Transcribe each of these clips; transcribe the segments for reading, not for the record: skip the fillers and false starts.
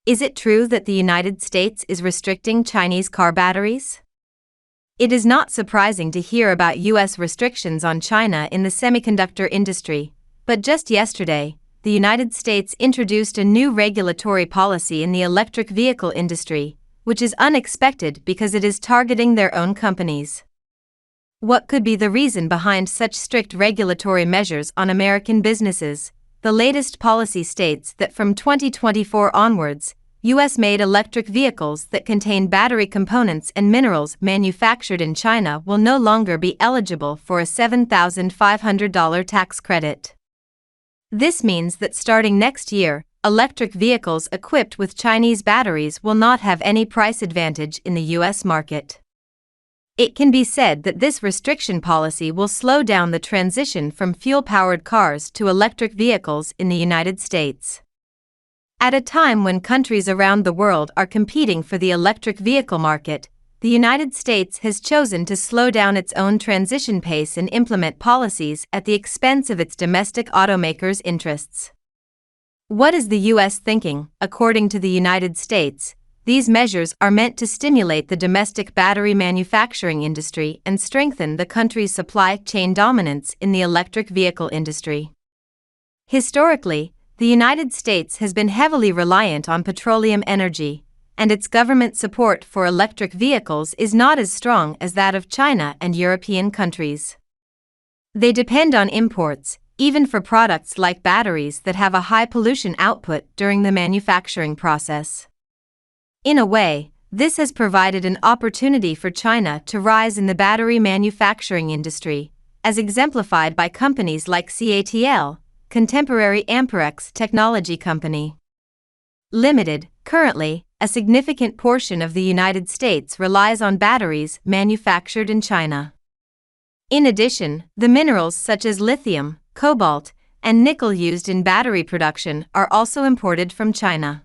Is it true that the United States is restricting Chinese car batteries? It is not surprising to hear about U.S. restrictions on China in the semiconductor industry, but just yesterday, the United States introduced a new regulatory policy in the electric vehicle industry, which is unexpected because it is targeting their own companies. What could be the reason behind such strict regulatory measures on American businesses? The latest policy states that from 2024 onwards, U.S.-made electric vehicles that contain battery components and minerals manufactured in China will no longer be eligible for a $7,500 tax credit. This means that starting next year, electric vehicles equipped with Chinese batteries will not have any price advantage in the U.S. market. It can be said that this restriction policy will slow down the transition from fuel-powered cars to electric vehicles in the United States. At a time when countries around the world are competing for the electric vehicle market, the United States has chosen to slow down its own transition pace and implement policies at the expense of its domestic automakers' interests. What is the U.S. thinking? According to the United States, these measures are meant to stimulate the domestic battery manufacturing industry and strengthen the country's supply chain dominance in the electric vehicle industry. Historically, the United States has been heavily reliant on petroleum energy, and its government support for electric vehicles is not as strong as that of China and European countries. They depend on imports, even for products like batteries that have a high pollution output during the manufacturing process. In a way, this has provided an opportunity for China to rise in the battery manufacturing industry, as exemplified by companies like CATL, Contemporary Amperex Technology Company Limited. Currently, a significant portion of the United States relies on batteries manufactured in China. In addition, the minerals such as lithium, cobalt, and nickel used in battery production are also imported from China.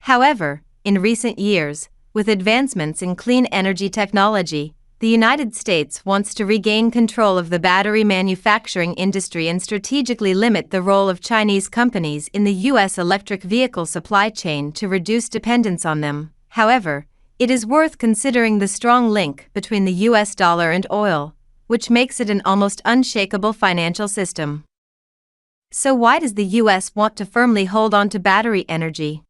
However, in recent years, with advancements in clean energy technology, the United States wants to regain control of the battery manufacturing industry and strategically limit the role of Chinese companies in the U.S. electric vehicle supply chain to reduce dependence on them. However, it is worth considering the strong link between the U.S. dollar and oil, which makes it an almost unshakable financial system. So why does the U.S. want to firmly hold on to battery energy?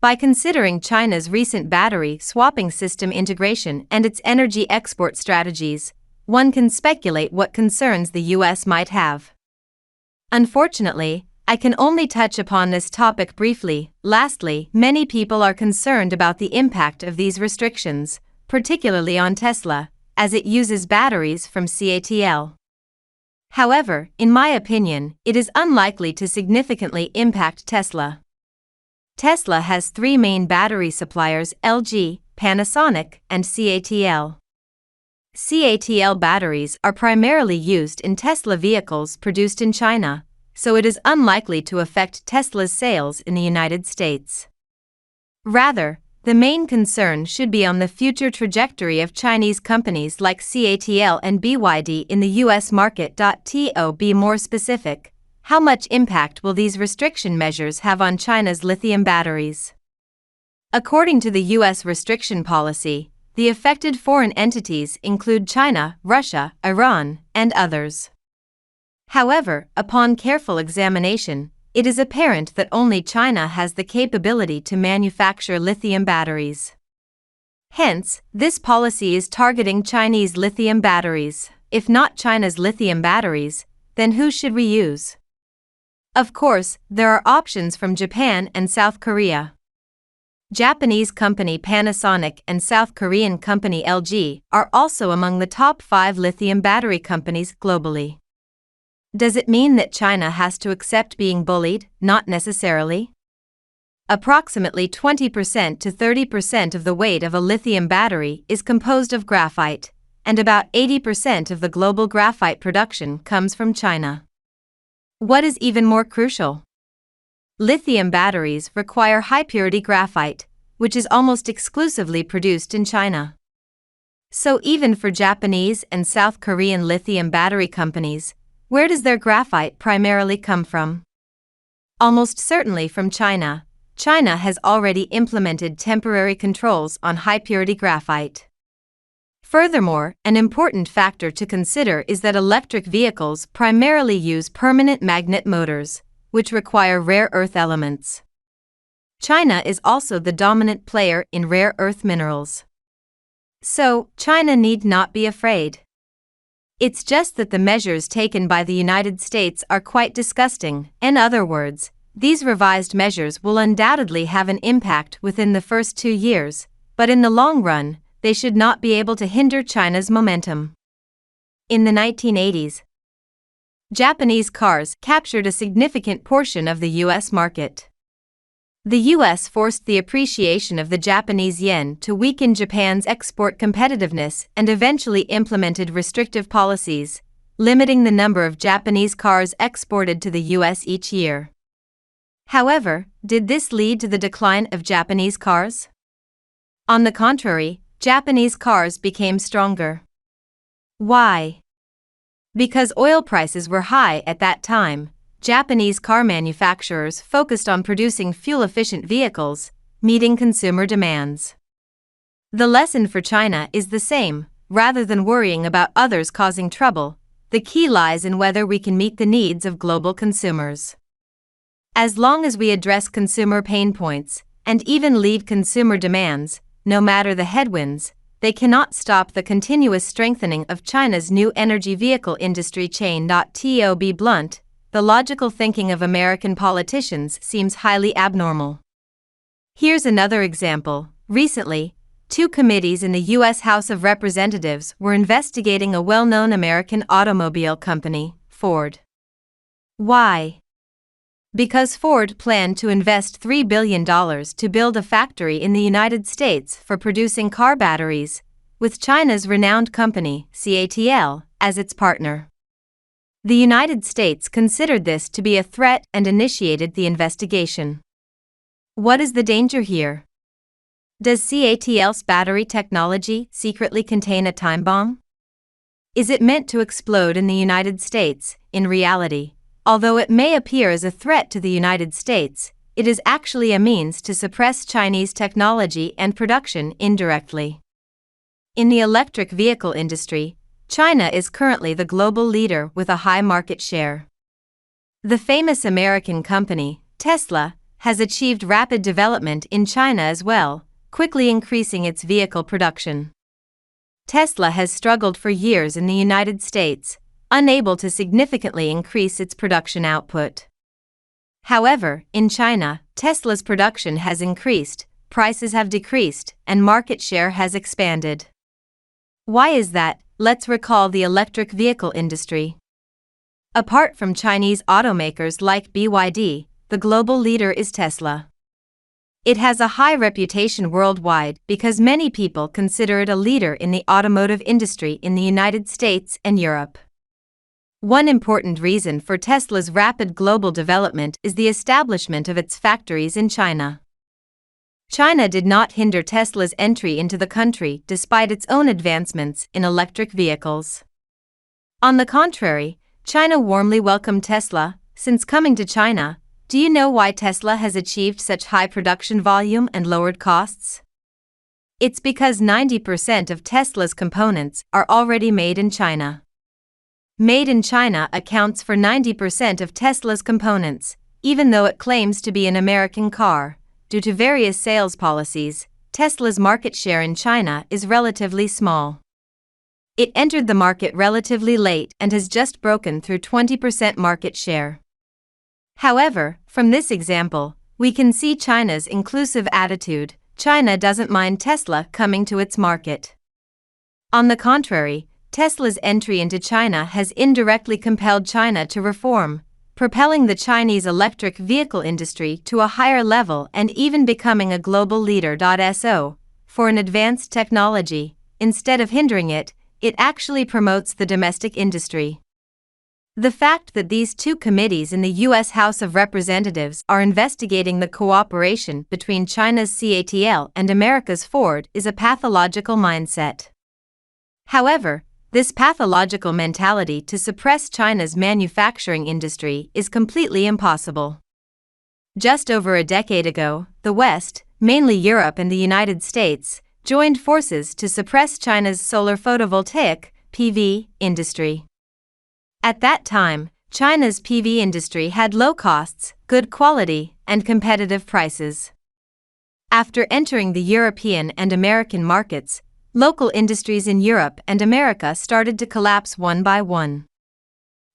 By considering China's recent battery swapping system integration and its energy export strategies, one can speculate what concerns the U.S. might have. Unfortunately, I can only touch upon this topic briefly. Lastly, many people are concerned about the impact of these restrictions, particularly on Tesla, as it uses batteries from CATL. However, in my opinion, it is unlikely to significantly impact Tesla. Tesla has three main battery suppliers: LG, Panasonic, and CATL. CATL batteries are primarily used in Tesla vehicles produced in China, so it is unlikely to affect Tesla's sales in the United States. Rather, the main concern should be on the future trajectory of Chinese companies like CATL and BYD in the U.S. market. To be more specific, how much impact will these restriction measures have on China's lithium batteries? According to the U.S. restriction policy, the affected foreign entities include China, Russia, Iran, and others. However, upon careful examination, it is apparent that only China has the capability to manufacture lithium batteries. Hence, this policy is targeting Chinese lithium batteries. If not China's lithium batteries, then who should we use? Of course, there are options from Japan and South Korea. Japanese company Panasonic and South Korean company LG are also among the top 5 lithium battery companies globally. Does it mean that China has to accept being bullied? Not necessarily. Approximately 20% to 30% of the weight of a lithium battery is composed of graphite, and about 80% of the global graphite production comes from China. What is even more crucial? Lithium batteries require high-purity graphite, which is almost exclusively produced in China. So even for Japanese and South Korean lithium battery companies, where does their graphite primarily come from? Almost certainly from China, China has already implemented temporary controls on high-purity graphite. Furthermore, an important factor to consider is that electric vehicles primarily use permanent magnet motors, which require rare earth elements. China is also the dominant player in rare earth minerals. So, China need not be afraid. It's just that the measures taken by the United States are quite disgusting. In other words, these revised measures will undoubtedly have an impact within the first 2 years, but in the long run, they should not be able to hinder China's momentum. In the 1980s, Japanese cars captured a significant portion of the U.S. market. The U.S. forced the appreciation of the Japanese yen to weaken Japan's export competitiveness and eventually implemented restrictive policies, limiting the number of Japanese cars exported to the U.S. each year. However, did this lead to the decline of Japanese cars? On the contrary, Japanese cars became stronger. Why? Because oil prices were high at that time, Japanese car manufacturers focused on producing fuel-efficient vehicles, meeting consumer demands. The lesson for China is the same. Rather than worrying about others causing trouble, the key lies in whether we can meet the needs of global consumers. As long as we address consumer pain points, and even lead consumer demands, no matter the headwinds, they cannot stop the continuous strengthening of China's new energy vehicle industry chain. To be blunt, the logical thinking of American politicians seems highly abnormal. Here's another example. Recently, 2 committees in the U.S. House of Representatives were investigating a well-known American automobile company, Ford. Why? Because Ford planned to invest $3 billion to build a factory in the United States for producing car batteries, with China's renowned company, CATL, as its partner. The United States considered this to be a threat and initiated the investigation. What is the danger here? Does CATL's battery technology secretly contain a time bomb? Is it meant to explode in the United States? In reality, although it may appear as a threat to the United States, it is actually a means to suppress Chinese technology and production indirectly. In the electric vehicle industry, China is currently the global leader with a high market share. The famous American company, Tesla, has achieved rapid development in China as well, quickly increasing its vehicle production. Tesla has struggled for years in the United States, unable to significantly increase its production output. However, in China, Tesla's production has increased, prices have decreased, and market share has expanded. Why is that? Let's recall the electric vehicle industry. Apart from Chinese automakers like BYD, the global leader is Tesla. It has a high reputation worldwide because many people consider it a leader in the automotive industry in the United States and Europe. One important reason for Tesla's rapid global development is the establishment of its factories in China. China did not hinder Tesla's entry into the country despite its own advancements in electric vehicles. On the contrary, China warmly welcomed Tesla. Since coming to China, do you know why Tesla has achieved such high production volume and lowered costs? It's because 90% of Tesla's components are already made in China. Made in China accounts for 90% of Tesla's components, even though it claims to be an American car. Due to various sales policies, Tesla's market share in China is relatively small. It entered the market relatively late and has just broken through 20% market share. However, from this example, we can see China's inclusive attitude. China doesn't mind Tesla coming to its market. On the contrary, Tesla's entry into China has indirectly compelled China to reform, propelling the Chinese electric vehicle industry to a higher level and even becoming a global leader. For an advanced technology, instead of hindering it, it actually promotes the domestic industry. The fact that these 2 committees in the U.S. House of Representatives are investigating the cooperation between China's CATL and America's Ford is a pathological mindset. However, this pathological mentality to suppress China's manufacturing industry is completely impossible. Just over a decade ago, the West, mainly Europe and the United States, joined forces to suppress China's solar photovoltaic (PV) industry. At that time, China's PV industry had low costs, good quality, and competitive prices. After entering the European and American markets, local industries in Europe and America started to collapse one by one.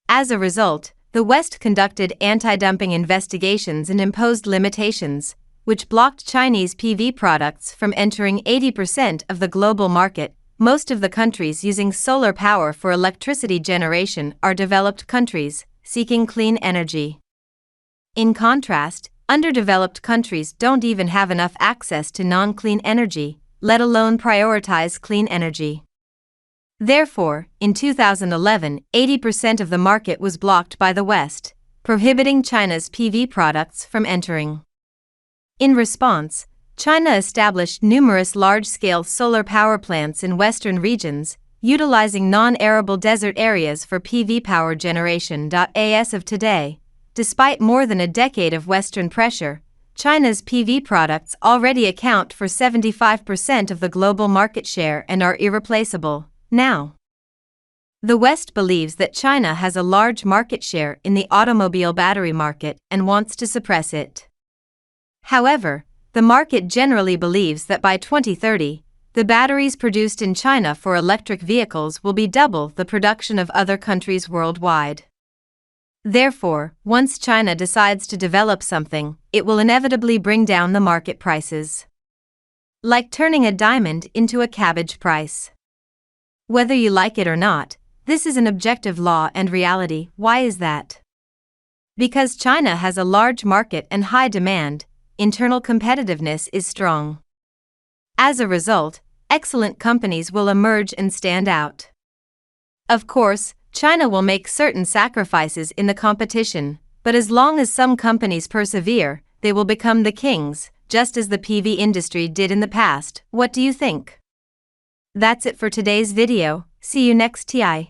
As a result, the West conducted anti-dumping investigations and imposed limitations, which blocked Chinese PV products from entering 80% of the global market. Most of the countries using solar power for electricity generation are developed countries seeking clean energy. In contrast, underdeveloped countries don't even have enough access to non-clean energy, let alone prioritize clean energy. Therefore, in 2011, 80% of the market was blocked by the West, prohibiting China's PV products from entering. In response, China established numerous large-scale solar power plants in western regions, utilizing non-arable desert areas for PV power generation. As of today, despite more than a decade of Western pressure, China's PV products already account for 75% of the global market share and are irreplaceable. Now, the West believes that China has a large market share in the automobile battery market and wants to suppress it. However, the market generally believes that by 2030, the batteries produced in China for electric vehicles will be double the production of other countries worldwide. Therefore, once China decides to develop something, it will inevitably bring down the market prices. Like turning a diamond into a cabbage price. Whether you like it or not, this is an objective law and reality. Why is that? Because China has a large market and high demand, internal competitiveness is strong. As a result, excellent companies will emerge and stand out. Of course, China will make certain sacrifices in the competition, but as long as some companies persevere, they will become the kings, just as the PV industry did in the past. What do you think? That's it for today's video. See you next time.